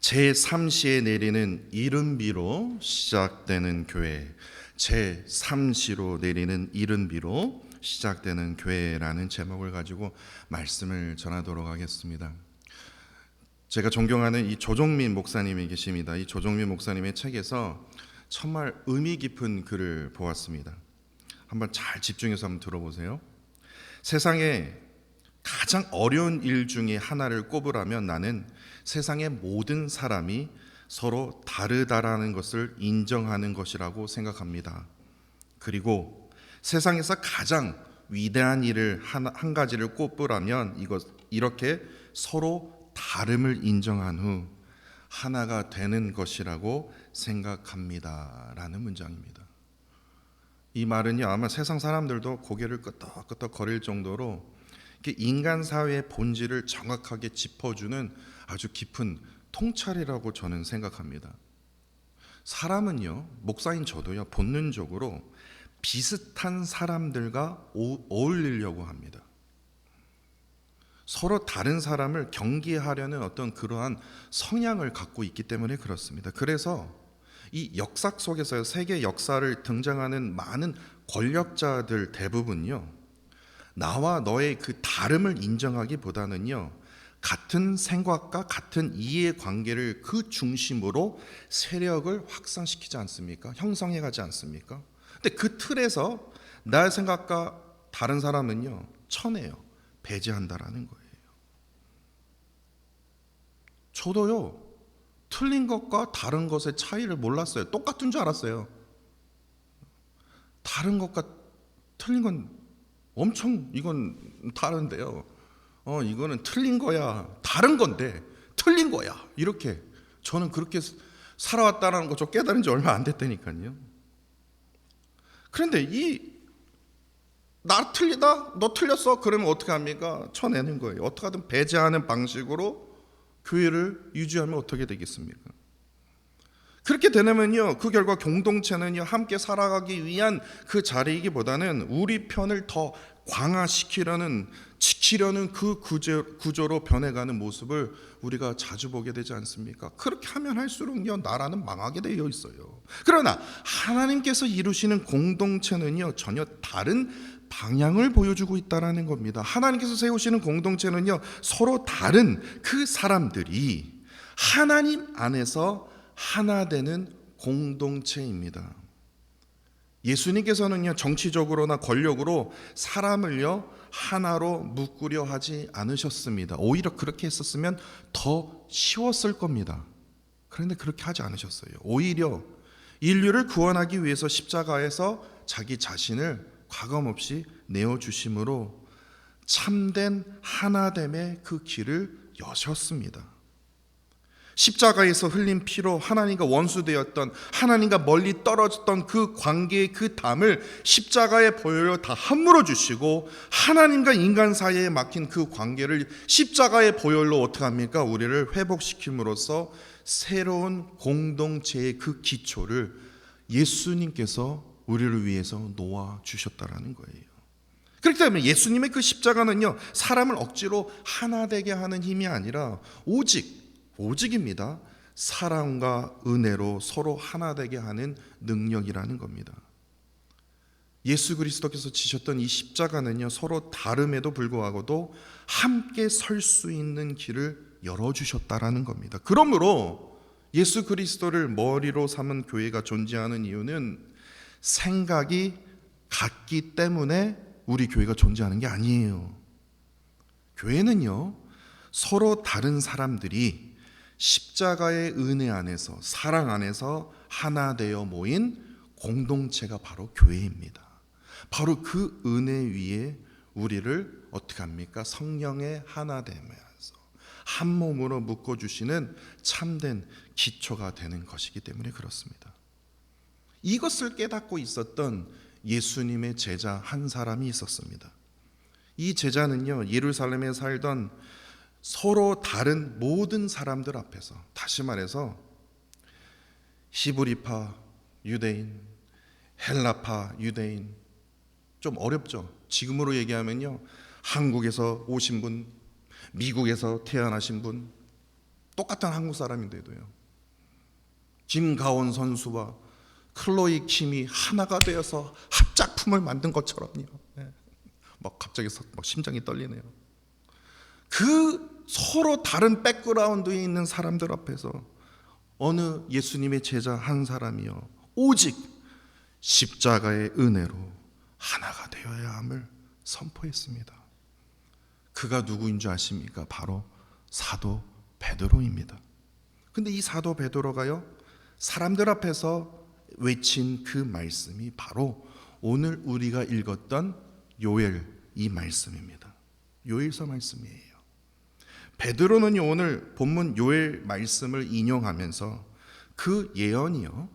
제3시에 내리는 이른비로 시작되는 교회, 제3시로 내리는 이른비로 시작되는 교회라는 제목을 가지고 말씀을 전하도록 하겠습니다. 제가 존경하는 이 조종민 목사님이 계십니다. 이 조종민 목사님의 책에서 정말 의미 깊은 글을 보았습니다. 한번 잘 집중해서 한번 들어보세요. 세상에 가장 어려운 일 중에 하나를 꼽으라면 나는 세상의 모든 사람이 서로 다르다라는 것을 인정하는 것이라고 생각합니다. 그리고 세상에서 가장 위대한 일을 한 가지를 꼽으라면 이렇게 서로 다름을 인정한 후 하나가 되는 것이라고 생각합니다. 라는 문장입니다. 이 말은요, 아마 세상 사람들도 고개를 끄덕끄덕 거릴 정도로 인간 사회의 본질을 정확하게 짚어주는 아주 깊은 통찰이라고 저는 생각합니다. 사람은요, 목사인 저도요, 본능적으로 비슷한 사람들과 어울리려고 합니다. 서로 다른 사람을 경계하려는 어떤 그러한 성향을 갖고 있기 때문에 그렇습니다. 그래서 이 역사 속에서 세계 역사를 등장하는 많은 권력자들 대부분요, 나와 너의 그 다름을 인정하기보다는요, 같은 생각과 같은 이해관계를 그 중심으로 세력을 확산시키지 않습니까? 형성해 가지 않습니까? 근데 그 틀에서 나의 생각과 다른 사람은요, 쳐내요. 배제한다라는 거예요. 저도요, 틀린 것과 다른 것의 차이를 몰랐어요. 똑같은 줄 알았어요. 다른 것과 틀린 건 엄청 이건 다른데요. 이거는 틀린 거야. 다른 건데 틀린 거야. 이렇게 저는 그렇게 살아왔다는 거 저 깨달은 지 얼마 안 됐다니까요. 그런데 나 틀리다? 너 틀렸어? 그러면 어떻게 합니까? 쳐내는 거예요. 어떻게 하든 배제하는 방식으로 교회를 유지하면 어떻게 되겠습니까? 그렇게 되면요, 그 결과 공동체는요, 함께 살아가기 위한 그 자리이기보다는 우리 편을 더 강화시키려는, 지키려는 그 구조로 변해가는 모습을 우리가 자주 보게 되지 않습니까? 그렇게 하면 할수록요, 나라는 망하게 되어 있어요. 그러나 하나님께서 이루시는 공동체는요, 전혀 다른 방향을 보여주고 있다는 겁니다. 하나님께서 세우시는 공동체는요, 서로 다른 그 사람들이 하나님 안에서 하나 되는 공동체입니다. 예수님께서는요, 정치적으로나 권력으로 사람을요, 하나로 묶으려 하지 않으셨습니다. 오히려 그렇게 했었으면 더 쉬웠을 겁니다. 그런데 그렇게 하지 않으셨어요. 오히려 인류를 구원하기 위해서 십자가에서 자기 자신을 과감없이 내어주심으로 참된 하나됨의 그 길을 여셨습니다. 십자가에서 흘린 피로 하나님과 원수되었던, 하나님과 멀리 떨어졌던 그 관계의 그 담을 십자가의 보혈로 다 허물어 주시고, 하나님과 인간 사이에 막힌 그 관계를 십자가의 보혈로 어떻게 합니까? 우리를 회복시킴으로써 새로운 공동체의 그 기초를 예수님께서 우리를 위해서 놓아 주셨다라는 거예요. 그렇기 때문에 예수님의 그 십자가는요, 사람을 억지로 하나 되게 하는 힘이 아니라 오직입니다. 사랑과 은혜로 서로 하나 되게 하는 능력이라는 겁니다. 예수 그리스도께서 지셨던 이 십자가는요, 서로 다름에도 불구하고도 함께 설 수 있는 길을 열어주셨다라는 겁니다. 그러므로 예수 그리스도를 머리로 삼은 교회가 존재하는 이유는 생각이 같기 때문에 우리 교회가 존재하는 게 아니에요. 교회는요, 서로 다른 사람들이 십자가의 은혜 안에서, 사랑 안에서 하나 되어 모인 공동체가 바로 교회입니다. 바로 그 은혜 위에 우리를 어떻게 합니까? 성령의 하나됨에서 한 몸으로 묶어주시는 참된 기초가 되는 것이기 때문에 그렇습니다. 이것을 깨닫고 있었던 예수님의 제자 한 사람이 있었습니다. 이 제자는요, 예루살렘에 살던 서로 다른 모든 사람들 앞에서, 다시 말해서 히브리파 유대인, 헬라파 유대인, 좀 어렵죠. 지금으로 얘기하면요, 한국에서 오신 분, 미국에서 태어나신 분, 똑같은 한국 사람인데도요. 김가온 선수와 클로이 킴이 하나가 되어서 합작품을 만든 것처럼요. 막 갑자기 막 심장이 떨리네요. 그 서로 다른 백그라운드에 있는 사람들 앞에서 어느 예수님의 제자 한 사람이요, 오직 십자가의 은혜로 하나가 되어야 함을 선포했습니다. 그가 누구인 줄 아십니까? 바로 사도 베드로입니다. 근데 이 사도 베드로가요, 사람들 앞에서 외친 그 말씀이 바로 오늘 우리가 읽었던 요엘 이 말씀입니다. 요엘서 말씀이에요. 베드로는 오늘 본문 요엘 말씀을 인용하면서 그 예언이요,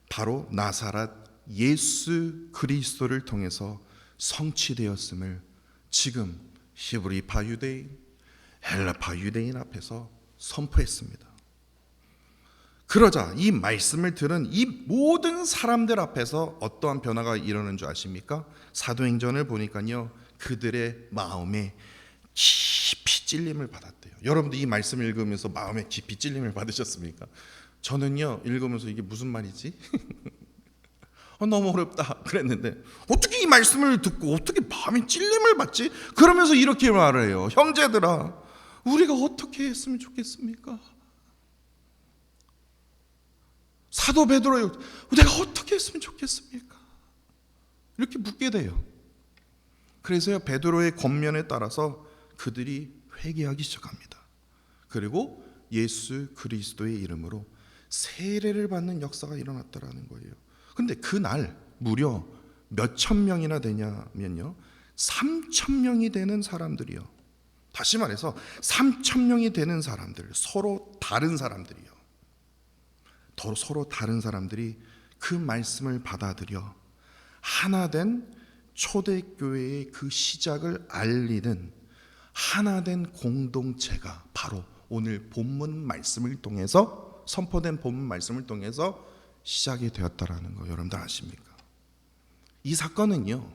바로 나사렛 예수 그리스도를 통해서 성취되었음을 지금 히브리파 유대인, 헬라파 유대인 앞에서 선포했습니다. 그러자 이 말씀을 들은 이 모든 사람들 앞에서 어떠한 변화가 일어나는 줄 아십니까? 사도행전을 보니까요, 그들의 마음에 깊이 찔림을 받았대요. 여러분도 이 말씀을 읽으면서 마음에 깊이 찔림을 받으셨습니까? 저는요, 읽으면서 이게 무슨 말이지? 너무 어렵다 그랬는데 어떻게 이 말씀을 듣고 어떻게 마음에 찔림을 받지? 그러면서 이렇게 말을 해요. 형제들아, 우리가 어떻게 했으면 좋겠습니까? 사도 베드로요, 내가 어떻게 했으면 좋겠습니까? 이렇게 묻게 돼요. 그래서요, 베드로의 권면에 따라서 그들이 회개하기 시작합니다. 그리고 예수 그리스도의 이름으로 세례를 받는 역사가 일어났다라는 거예요. 근데 그날 무려 몇천 명이나 되냐면요, 3,000명이 되는 사람들이요. 다시 말해서 3,000명이 되는 사람들, 서로 다른 사람들이요. 서로 다른 사람들이 그 말씀을 받아들여 하나된 초대교회의 그 시작을 알리는 하나된 공동체가 바로 오늘 본문 말씀을 통해서, 선포된 본문 말씀을 통해서 시작이 되었다라는 거 여러분들 아십니까? 이 사건은요,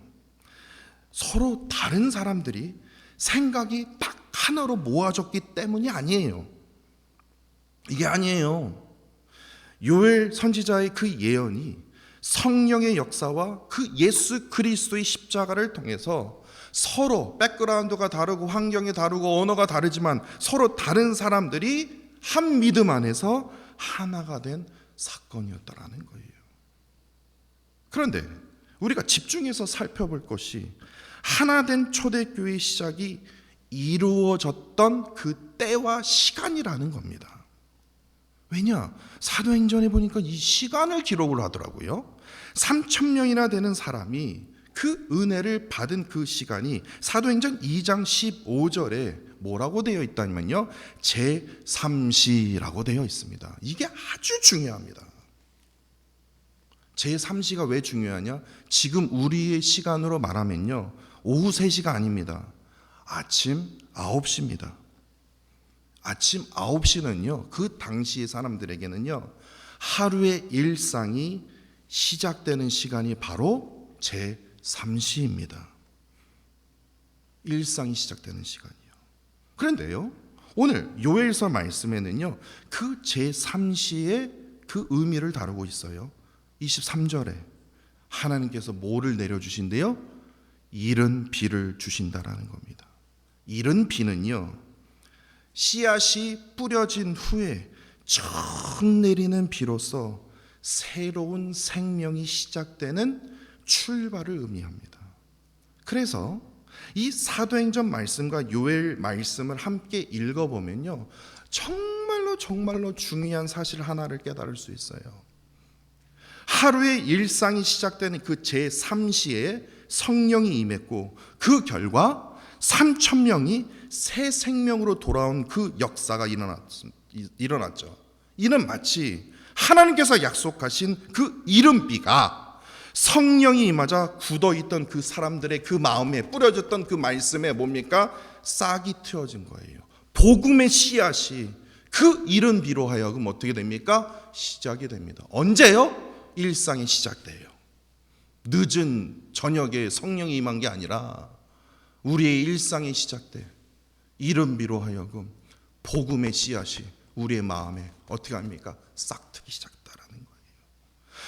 서로 다른 사람들이 생각이 딱 하나로 모아졌기 때문이 아니에요. 이게 아니에요. 요엘 선지자의 그 예언이 성령의 역사와 그 예수 그리스도의 십자가를 통해서 서로 백그라운드가 다르고 환경이 다르고 언어가 다르지만 서로 다른 사람들이 한 믿음 안에서 하나가 된 사건이었다라는 거예요. 그런데 우리가 집중해서 살펴볼 것이 하나된 초대교회의 시작이 이루어졌던 그 때와 시간이라는 겁니다. 왜냐? 사도행전에 보니까 이 시간을 기록을 하더라고요. 3,000명이나 되는 사람이 그 은혜를 받은 그 시간이 사도행전 2장 15절에 뭐라고 되어 있다면요, 제3시라고 되어 있습니다. 이게 아주 중요합니다. 제3시가 왜 중요하냐? 지금 우리의 시간으로 말하면요, 오후 3시가 아닙니다. 아침 9시입니다. 아침 9시는요, 그 당시의 사람들에게는요, 하루의 일상이 시작되는 시간이 바로 제3시입니다. 일상이 시작되는 시간이요. 그런데요, 오늘 요엘서 말씀에는요, 그 제3시의 그 의미를 다루고 있어요. 23절에 하나님께서 뭐를 내려주신대요? 이른 비를 주신다라는 겁니다. 이른 비는요, 씨앗이 뿌려진 후에 처음 내리는 비로소 새로운 생명이 시작되는 출발을 의미합니다. 그래서 이 사도행전 말씀과 요엘 말씀을 함께 읽어보면요, 정말로 중요한 사실 하나를 깨달을 수 있어요. 하루의 일상이 시작되는 그 제3시에 성령이 임했고 그 결과 3,000명이 새 생명으로 돌아온 그 역사가 일어났죠. 이는 마치 하나님께서 약속하신 그 이른비가 성령이 임하자 굳어있던 그 사람들의 그 마음에 뿌려졌던 그 말씀에 뭡니까? 싹이 트여진 거예요. 복음의 씨앗이 그 이른비로 하여금 어떻게 됩니까? 시작이 됩니다. 언제요? 일상이 시작돼요. 늦은 저녁에 성령이 임한 게 아니라 우리의 일상이 시작돼 이른비로 하여금 복음의 씨앗이 우리의 마음에 어떻게 합니까? 싹트기 시작했다라는 거예요.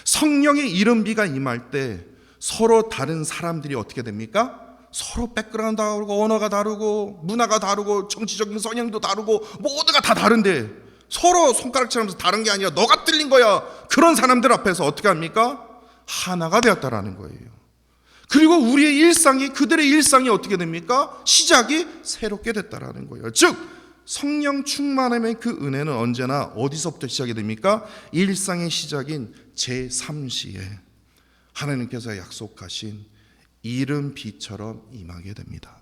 성령의 이른 비가 임할 때 서로 다른 사람들이 어떻게 됩니까? 서로 백그라운드 다르고 언어가 다르고 문화가 다르고 정치적인 성향도 다르고 모두가 다 다른데 서로 손가락질하면서 다른 게 아니라 너가 틀린 거야. 그런 사람들 앞에서 어떻게 합니까? 하나가 되었다라는 거예요. 그리고 우리의 일상이, 그들의 일상이 어떻게 됩니까? 시작이 새롭게 됐다라는 거예요. 즉 성령 충만함의 그 은혜는 언제나 어디서부터 시작이 됩니까? 일상의 시작인 제3시에 하나님께서 약속하신 이른 비처럼 임하게 됩니다.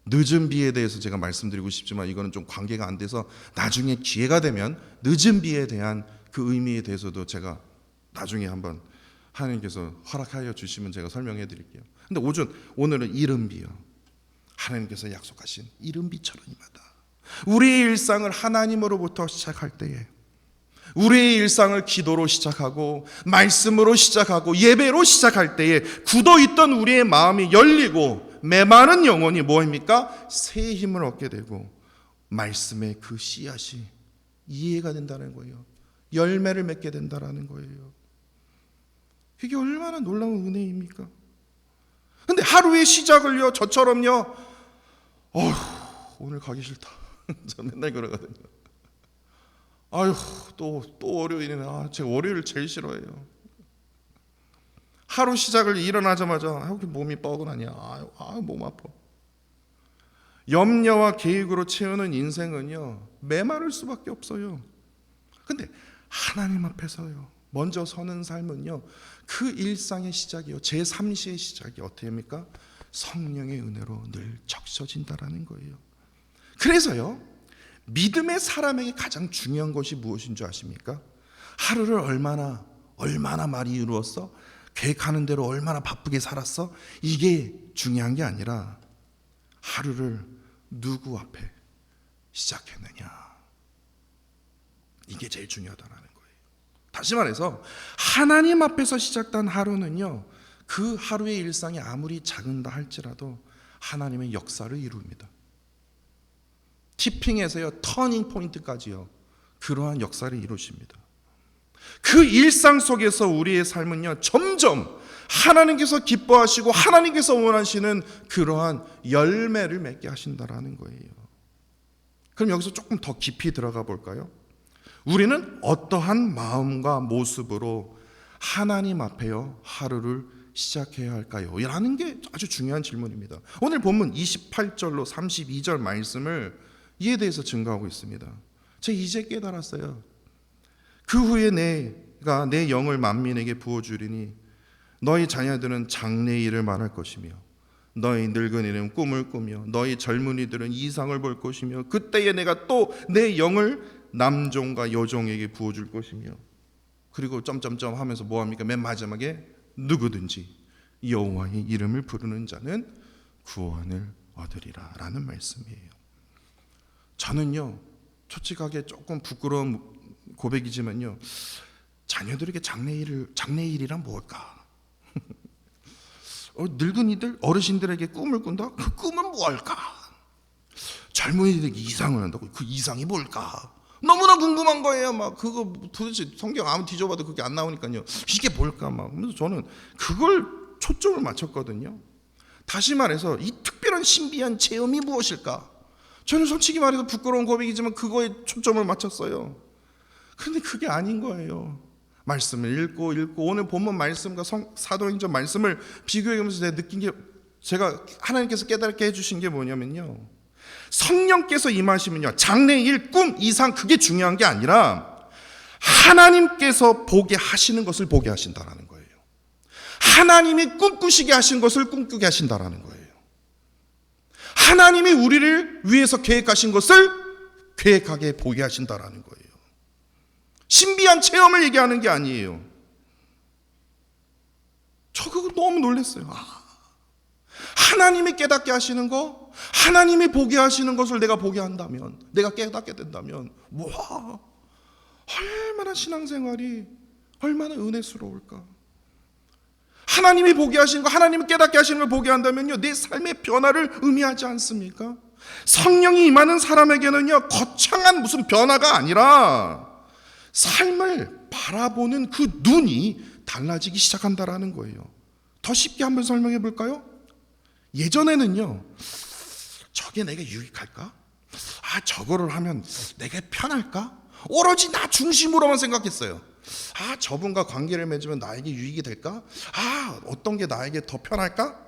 늦은 비에 대해서 제가 말씀드리고 싶지만 이거는 좀 관계가 안 돼서 나중에 기회가 되면 늦은 비에 대한 그 의미에 대해서도 제가 나중에 한번 하나님께서 허락하여 주시면 제가 설명해 드릴게요. 근데 오늘은 이른 비요. 하나님께서 약속하신 이른 비처럼 임하다. 우리의 일상을 하나님으로부터 시작할 때에, 우리의 일상을 기도로 시작하고 말씀으로 시작하고 예배로 시작할 때에 굳어있던 우리의 마음이 열리고 메마른 영혼이 뭐입니까? 새 힘을 얻게 되고 말씀의 그 씨앗이 이해가 된다는 거예요. 열매를 맺게 된다는 거예요. 이게 얼마나 놀라운 은혜입니까? 근데 하루의 시작을요, 저처럼요, 오늘 가기 싫다. 저 맨날 그러거든요. 또 월요일이네. 제가 월요일을 제일 싫어해요. 하루 시작을 일어나자마자 몸이 뻐근하냐. 몸 아파. 염려와 계획으로 채우는 인생은요, 메마를 수밖에 없어요. 근데 하나님 앞에서요, 먼저 서는 삶은요, 그 일상의 시작이요, 제3시의 시작이 어떻게 합니까? 성령의 은혜로 늘 적셔진다라는 거예요. 그래서요, 믿음의 사람에게 가장 중요한 것이 무엇인 줄 아십니까? 하루를 얼마나 많이 이루었어? 계획하는 대로 얼마나 바쁘게 살았어? 이게 중요한 게 아니라 하루를 누구 앞에 시작했느냐, 이게 제일 중요하다는 거예요. 다시 말해서 하나님 앞에서 시작된 하루는요, 그 하루의 일상이 아무리 작은다 할지라도 하나님의 역사를 이룹니다. 티핑에서요, 터닝 포인트까지요, 그러한 역사를 이루십니다. 그 일상 속에서 우리의 삶은요, 점점 하나님께서 기뻐하시고 하나님께서 원하시는 그러한 열매를 맺게 하신다라는 거예요. 그럼 여기서 조금 더 깊이 들어가 볼까요? 우리는 어떠한 마음과 모습으로 하나님 앞에요, 하루를 시작해야 할까요? 라는 게 아주 중요한 질문입니다. 오늘 본문 28절로 32절 말씀을 이에 대해서 증거하고 있습니다. 제가 이제 깨달았어요. 그 후에 내가 내 영을 만민에게 부어주리니 너희 자녀들은 장래일을 말할 것이며 너희 늙은이는 꿈을 꾸며 너희 젊은이들은 이상을 볼 것이며 그때에 내가 또 내 영을 남종과 여종에게 부어줄 것이며, 그리고 점점점 하면서 뭐합니까? 맨 마지막에 누구든지 여호와의 이름을 부르는 자는 구원을 얻으리라 라는 말씀이에요. 저는요, 솔직하게 조금 부끄러운 고백이지만요, 자녀들에게 장래일이란 뭘까? 늙은이들, 어르신들에게 꿈을 꾼다? 그 꿈은 뭘까? 젊은이들에게 이상을 한다고? 그 이상이 뭘까? 너무나 궁금한 거예요. 막 그거 도대체 성경 아무리 뒤져봐도 그게 안 나오니까요. 이게 뭘까? 막 그래서 저는 그걸 초점을 맞췄거든요. 다시 말해서 이 특별한 신비한 체험이 무엇일까? 저는 솔직히 말해서 부끄러운 고백이지만 그거에 초점을 맞췄어요. 그런데 그게 아닌 거예요. 말씀을 읽고 오늘 본문 말씀과 사도행전 말씀을 비교해보면서 제가 느낀 게, 제가 하나님께서 깨닫게 해주신 게 뭐냐면요, 성령께서 임하시면요, 장래일, 꿈, 이상, 그게 중요한 게 아니라 하나님께서 보게 하시는 것을 보게 하신다라는 거예요. 하나님이 꿈꾸시게 하신 것을 꿈꾸게 하신다라는 거예요. 하나님이 우리를 위해서 계획하신 것을 계획하게 보게 하신다라는 거예요. 신비한 체험을 얘기하는 게 아니에요. 저 그거 너무 놀랐어요. 하나님이 깨닫게 하시는 거, 하나님이 보게 하시는 것을 내가 보게 한다면, 내가 깨닫게 된다면, 와, 얼마나 신앙생활이 얼마나 은혜스러울까. 하나님이 보게 하시는 거, 하나님이 깨닫게 하시는 걸 보게 한다면요, 내 삶의 변화를 의미하지 않습니까? 성령이 임하는 사람에게는요, 거창한 무슨 변화가 아니라 삶을 바라보는 그 눈이 달라지기 시작한다라는 거예요. 더 쉽게 한번 설명해 볼까요? 예전에는요, 저게 내게 유익할까? 저거를 하면 내게 편할까? 오로지 나 중심으로만 생각했어요. 저분과 관계를 맺으면 나에게 유익이 될까? 어떤 게 나에게 더 편할까?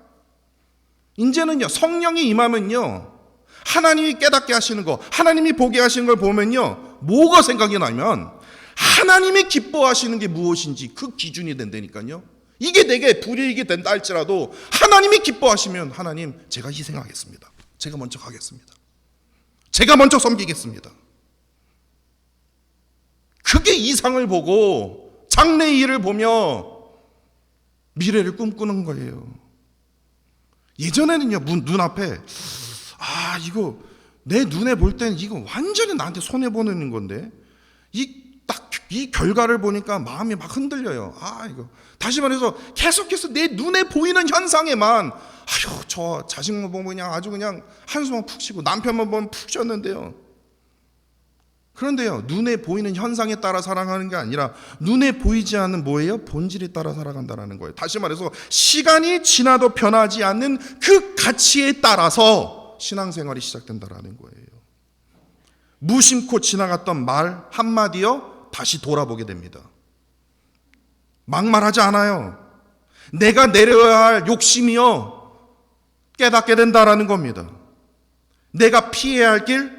이제는요, 성령이 임하면요, 하나님이 깨닫게 하시는 거, 하나님이 보게 하시는 걸 보면요, 뭐가 생각이 나면 하나님이 기뻐하시는 게 무엇인지 그 기준이 된다니까요. 이게 내게 불이익이 된다 할지라도 하나님이 기뻐하시면, 하나님, 제가 희생하겠습니다. 제가 먼저 가겠습니다. 제가 먼저 섬기겠습니다. 그게 이상을 보고 장래의 일을 보며 미래를 꿈꾸는 거예요. 예전에는요, 눈앞에 이거 내 눈에 볼 때는 이거 완전히 나한테 손해 보는 건데 이 결과를 보니까 마음이 막 흔들려요. 이거 다시 말해서 계속해서 내 눈에 보이는 현상에만 저 자식만 보면 그냥 아주 그냥 한숨만 푹 쉬고 남편만 보면 푹 쉬었는데요. 그런데요, 눈에 보이는 현상에 따라 살아가는 게 아니라 눈에 보이지 않는 뭐예요? 본질에 따라 살아간다는 거예요. 다시 말해서 시간이 지나도 변하지 않는 그 가치에 따라서 신앙생활이 시작된다는 거예요. 무심코 지나갔던 말 한마디요, 다시 돌아보게 됩니다. 막말하지 않아요. 내가 내려야 할 욕심이요, 깨닫게 된다라는 겁니다. 내가 피해야 할 길,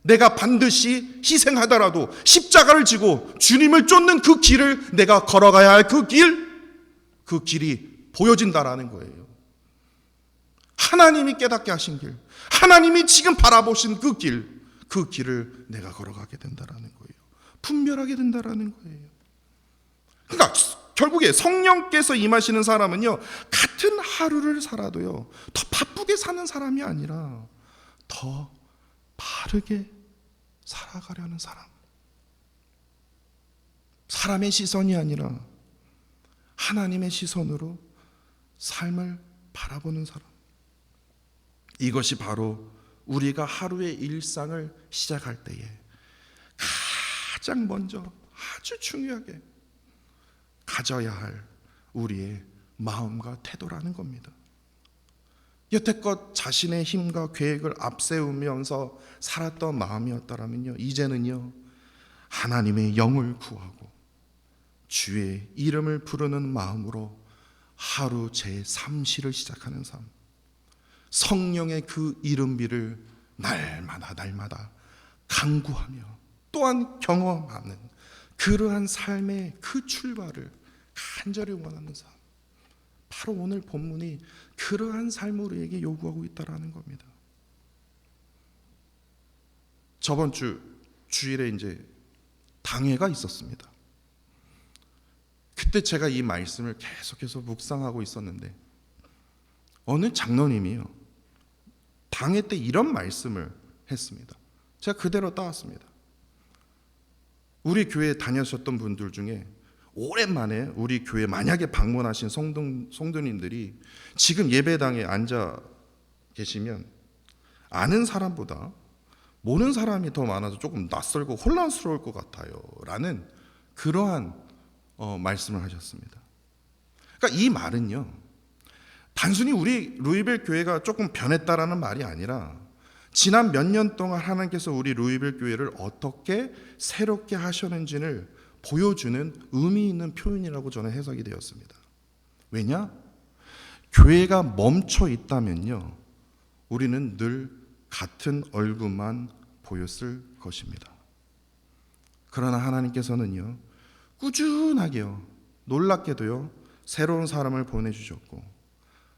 내가 반드시 희생하더라도 십자가를 지고 주님을 쫓는 그 길을 내가 걸어가야 할 그 길이 보여진다라는 거예요. 하나님이 깨닫게 하신 길, 하나님이 지금 바라보신 그 길을 내가 걸어가게 된다라는 거예요. 분별하게 된다라는 거예요. 그러니까 결국에 성령께서 임하시는 사람은요, 같은 하루를 살아도요, 더 바쁘게 사는 사람이 아니라 더 바르게 살아가려는 사람. 사람의 시선이 아니라 하나님의 시선으로 삶을 바라보는 사람. 이것이 바로 우리가 하루의 일상을 시작할 때에 가장 먼저 아주 중요하게 가져야 할 우리의 마음과 태도라는 겁니다. 여태껏 자신의 힘과 계획을 앞세우면서 살았던 마음이었다면요, 이제는요, 하나님의 영을 구하고 주의 이름을 부르는 마음으로 하루 제3시를 시작하는 삶, 성령의 그 이름비를 날마다 간구하며 또한 경험하는 그러한 삶의 그 출발을 간절히 원하는 삶, 바로 오늘 본문이 그러한 삶을 우리에게 요구하고 있다라는 겁니다. 저번 주일에 이제 당회가 있었습니다. 그때 제가 이 말씀을 계속해서 묵상하고 있었는데 어느 장로님이요, 당회 때 이런 말씀을 했습니다. 제가 그대로 따왔습니다. 우리 교회에 다녔었던 분들 중에 오랜만에 우리 교회 만약에 방문하신 성도님들이 지금 예배당에 앉아 계시면 아는 사람보다 모르는 사람이 더 많아서 조금 낯설고 혼란스러울 것 같아요 라는 그러한 말씀을 하셨습니다. 그러니까 이 말은요, 단순히 우리 루이벨 교회가 조금 변했다라는 말이 아니라 지난 몇 년 동안 하나님께서 우리 루이벨 교회를 어떻게 새롭게 하셨는지를 보여주는 의미 있는 표현이라고 저는 해석이 되었습니다. 왜냐? 교회가 멈춰 있다면요, 우리는 늘 같은 얼굴만 보였을 것입니다. 그러나 하나님께서는요, 꾸준하게요, 놀랍게도요, 새로운 사람을 보내주셨고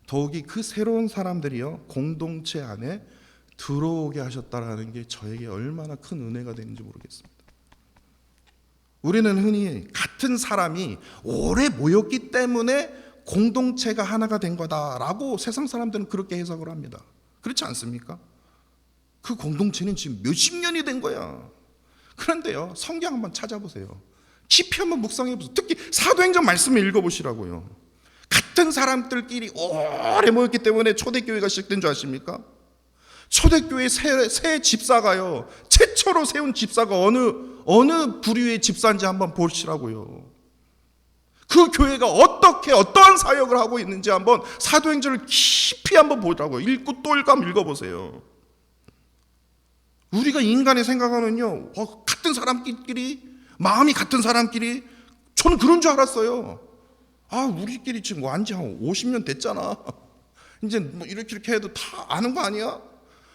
더욱이 그 새로운 사람들이요, 공동체 안에 들어오게 하셨다라는 게 저에게 얼마나 큰 은혜가 되는지 모르겠습니다. 우리는 흔히 같은 사람이 오래 모였기 때문에 공동체가 하나가 된 거다라고 세상 사람들은 그렇게 해석을 합니다. 그렇지 않습니까? 그 공동체는 지금 몇십 년이 된 거야. 그런데요, 성경 한번 찾아보세요. 깊이 한번 묵상해보세요. 특히 사도행전 말씀을 읽어보시라고요. 같은 사람들끼리 오래 모였기 때문에 초대교회가 시작된 줄 아십니까? 초대교회 새 집사가요, 최초로 세운 집사가 어느 부류의 집사인지 한번 보시라고요. 그 교회가 어떠한 사역을 하고 있는지 한번 사도행전을 깊이 한번 보라고요. 읽고 또 읽어보세요. 우리가 인간의 생각하면요, 같은 사람끼리, 마음이 같은 사람끼리, 저는 그런 줄 알았어요. 우리끼리 지금 완지 한 50년 됐잖아. 이제 뭐 이렇게 해도 다 아는 거 아니야?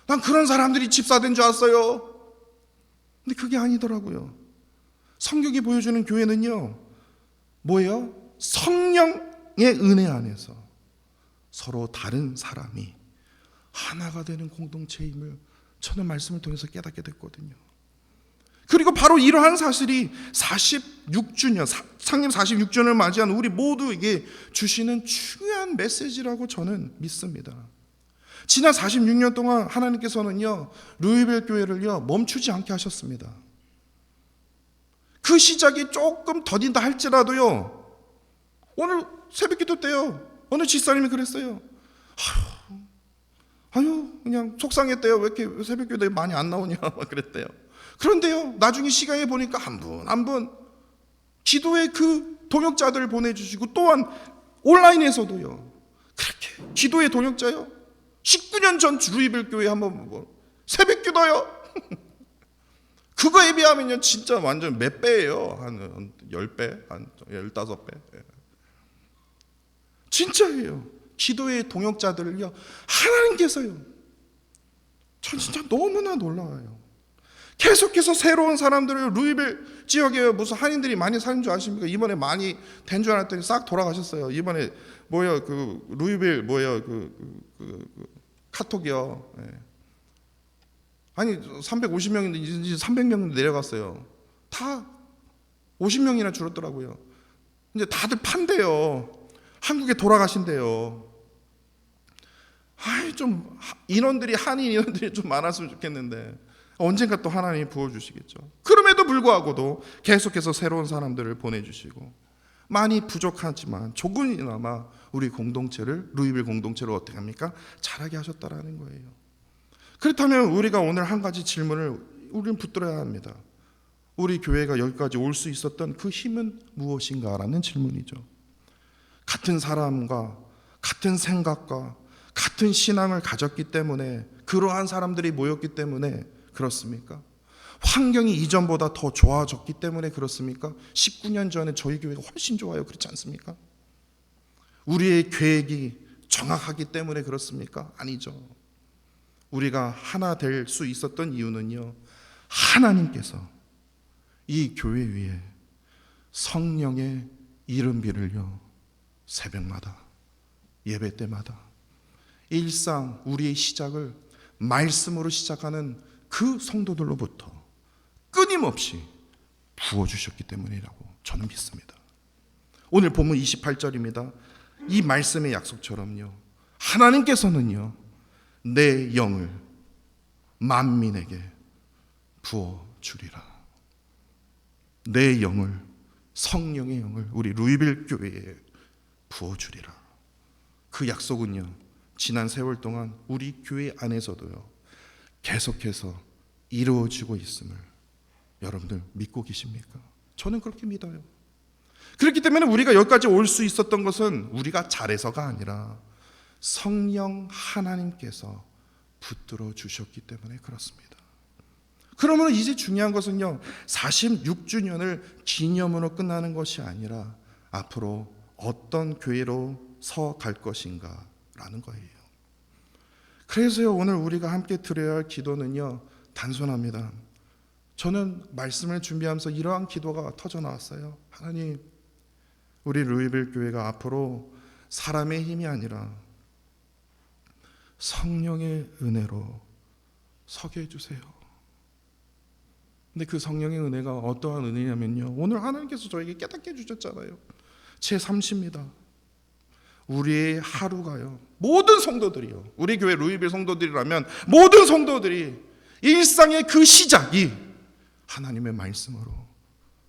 난 그런 사람들이 집사된 줄 알았어요. 근데 그게 아니더라고요. 성경이 보여주는 교회는요, 뭐예요? 성령의 은혜 안에서 서로 다른 사람이 하나가 되는 공동체임을 저는 말씀을 통해서 깨닫게 됐거든요. 그리고 바로 이러한 사실이 46주년, 창립 46주년을 맞이한 우리 모두에게 주시는 중요한 메시지라고 저는 믿습니다. 지난 46년 동안 하나님께서는요, 루이벨 교회를요, 멈추지 않게 하셨습니다. 그 시작이 조금 더딘다 할지라도요, 오늘 새벽기도 때요, 어느 집사님이 그랬어요. 그냥 속상했대요. 왜 이렇게 새벽기도에 많이 안 나오냐 막 그랬대요. 그런데요, 나중에 시간에 보니까 한 분 기도의 그 동역자들을 보내주시고, 또한 온라인에서도요, 그렇게 기도의 동역자요, 19년 전 루이벨 교회 한번 새벽기도요. 그거에 비하면요, 진짜 완전 몇 배예요. 한 10배, 한 15배. 진짜예요. 기도의 동역자들을요, 하나님께서요, 전 진짜 너무나 놀라워요. 계속해서 새로운 사람들을, 루이벨 지역에 무슨 한인들이 많이 사는 줄 아십니까? 이번에 많이 된 줄 알았더니 싹 돌아가셨어요. 이번에 그 루이벨 카톡이요. 아니 350명인데 이제 300명 내려갔어요. 다 50명이나 줄었더라고요. 이제 다들 판대요. 한국에 돌아가신대요. 좀 한인 인원들이 좀 많았으면 좋겠는데 언젠가 또 하나님이 부어주시겠죠. 그럼에도 불구하고도 계속해서 새로운 사람들을 보내주시고, 많이 부족하지만 조금이나마 우리 공동체를, 루이벨 공동체를 어떻게 합니까? 잘하게 하셨다라는 거예요. 그렇다면 우리가 오늘 한 가지 질문을 우리는 붙들어야 합니다. 우리 교회가 여기까지 올 수 있었던 그 힘은 무엇인가라는 질문이죠. 같은 사람과 같은 생각과 같은 신앙을 가졌기 때문에, 그러한 사람들이 모였기 때문에 그렇습니까? 환경이 이전보다 더 좋아졌기 때문에 그렇습니까? 19년 전에 저희 교회가 훨씬 좋아요. 그렇지 않습니까? 우리의 계획이 정확하기 때문에 그렇습니까? 아니죠. 우리가 하나 될 수 있었던 이유는요, 하나님께서 이 교회 위에 성령의 이른비를요, 새벽마다, 예배 때마다, 일상 우리의 시작을 말씀으로 시작하는 그 성도들로부터 끊임없이 부어주셨기 때문이라고 저는 믿습니다. 오늘 본문 28절입니다. 이 말씀의 약속처럼요, 하나님께서는요, 내 영을 만민에게 부어주리라. 내 영을, 성령의 영을 우리 루이벨 교회에 부어주리라. 그 약속은요, 지난 세월 동안 우리 교회 안에서도요, 계속해서 이루어지고 있음을 여러분들 믿고 계십니까? 저는 그렇게 믿어요. 그렇기 때문에 우리가 여기까지 올 수 있었던 것은 우리가 잘해서가 아니라 성령 하나님께서 붙들어 주셨기 때문에 그렇습니다. 그러면 이제 중요한 것은요, 46주년을 기념으로 끝나는 것이 아니라 앞으로 어떤 교회로 서 갈 것인가 라는 거예요. 그래서요, 오늘 우리가 함께 드려야 할 기도는요, 단순합니다. 저는 말씀을 준비하면서 이러한 기도가 터져 나왔어요. 하나님, 우리 루이벨 교회가 앞으로 사람의 힘이 아니라 성령의 은혜로 서게 해주세요. 근데 그 성령의 은혜가 어떠한 은혜냐면요, 오늘 하나님께서 저에게 깨닫게 해주셨잖아요. 제3시입니다. 우리의 하루가요, 모든 성도들이요, 우리 교회 루이벨 성도들이라면 모든 성도들이 일상의 그 시작이 하나님의 말씀으로,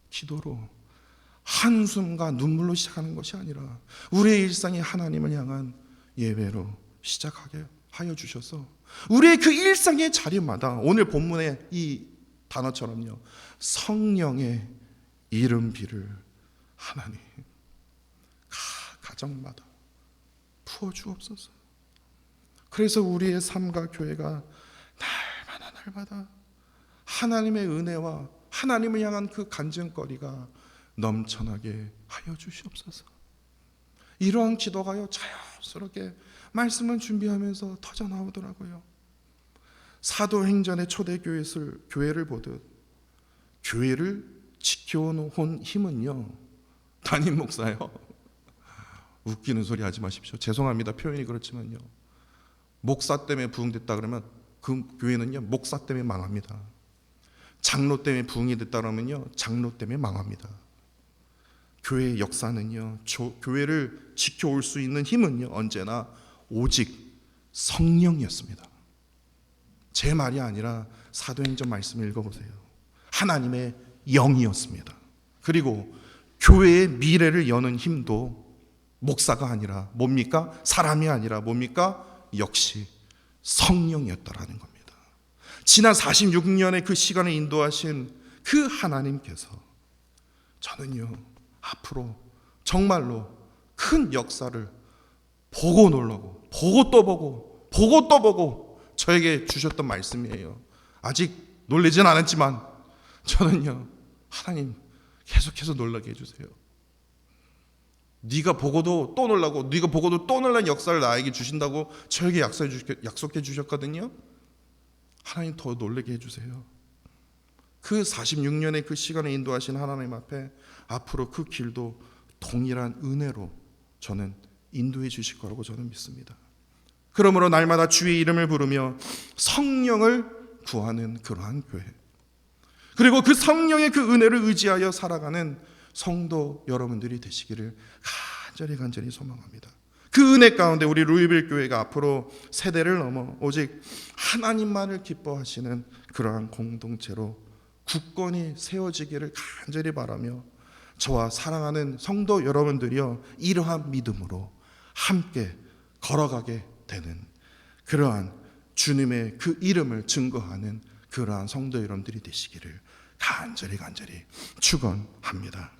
기도로, 한숨과 눈물로 시작하는 것이 아니라 우리의 일상이 하나님을 향한 예배로 시작하게 하여 주셔서 우리의 그 일상의 자리마다 오늘 본문의 이 단어처럼요, 성령의 이름 비를 하나님 가정마다 부어주옵소서. 그래서 우리의 삶과 교회가 날마다 하나님의 은혜와 하나님을 향한 그 간증거리가 넘쳐나게 하여 주시옵소서. 이러한 기도가요 자연스럽게 말씀을 준비하면서 터져 나오더라고요. 사도행전의 초대교회를 보듯 교회를 지켜온 힘은요, 담임 목사요, 웃기는 소리 하지 마십시오. 죄송합니다, 표현이 그렇지만요, 목사 때문에 부흥됐다 그러면 그 교회는요 목사 때문에 망합니다. 장로 때문에 부흥이 됐다 그러면요 장로 때문에 망합니다. 교회의 역사는요, 교회를 지켜올 수 있는 힘은요 언제나 오직 성령이었습니다. 제 말이 아니라 사도행전 말씀을 읽어보세요. 하나님의 영이었습니다. 그리고 교회의 미래를 여는 힘도 목사가 아니라 뭡니까? 사람이 아니라 뭡니까? 역시 성령이었다라는 겁니다. 지난 46년의 그 시간을 인도하신 그 하나님께서 저는요 앞으로 정말로 큰 역사를 보고 놀라고 보고 또 보고 보고 또 보고 저에게 주셨던 말씀이에요. 아직 놀라진 않았지만 저는요, 하나님 계속해서 놀라게 해주세요. 네가 보고도 또 놀라고 네가 보고도 또 놀란 역사를 나에게 주신다고 저에게 약속해 주셨거든요. 하나님 더 놀라게 해주세요. 그 46년의 그 시간을 인도하신 하나님 앞에 앞으로 그 길도 동일한 은혜로 저는 인도해 주실 거라고 저는 믿습니다. 그러므로 날마다 주의 이름을 부르며 성령을 구하는 그러한 교회, 그리고 그 성령의 그 은혜를 의지하여 살아가는 성도 여러분들이 되시기를 간절히 소망합니다. 그 은혜 가운데 우리 루이빌 교회가 앞으로 세대를 넘어 오직 하나님만을 기뻐하시는 그러한 공동체로 굳건히 세워지기를 간절히 바라며 저와 사랑하는 성도 여러분들이여 이러한 믿음으로 함께 걸어가게 되는 그러한 주님의 그 이름을 증거하는 그러한 성도 여러분들이 되시기를 간절히 축원합니다.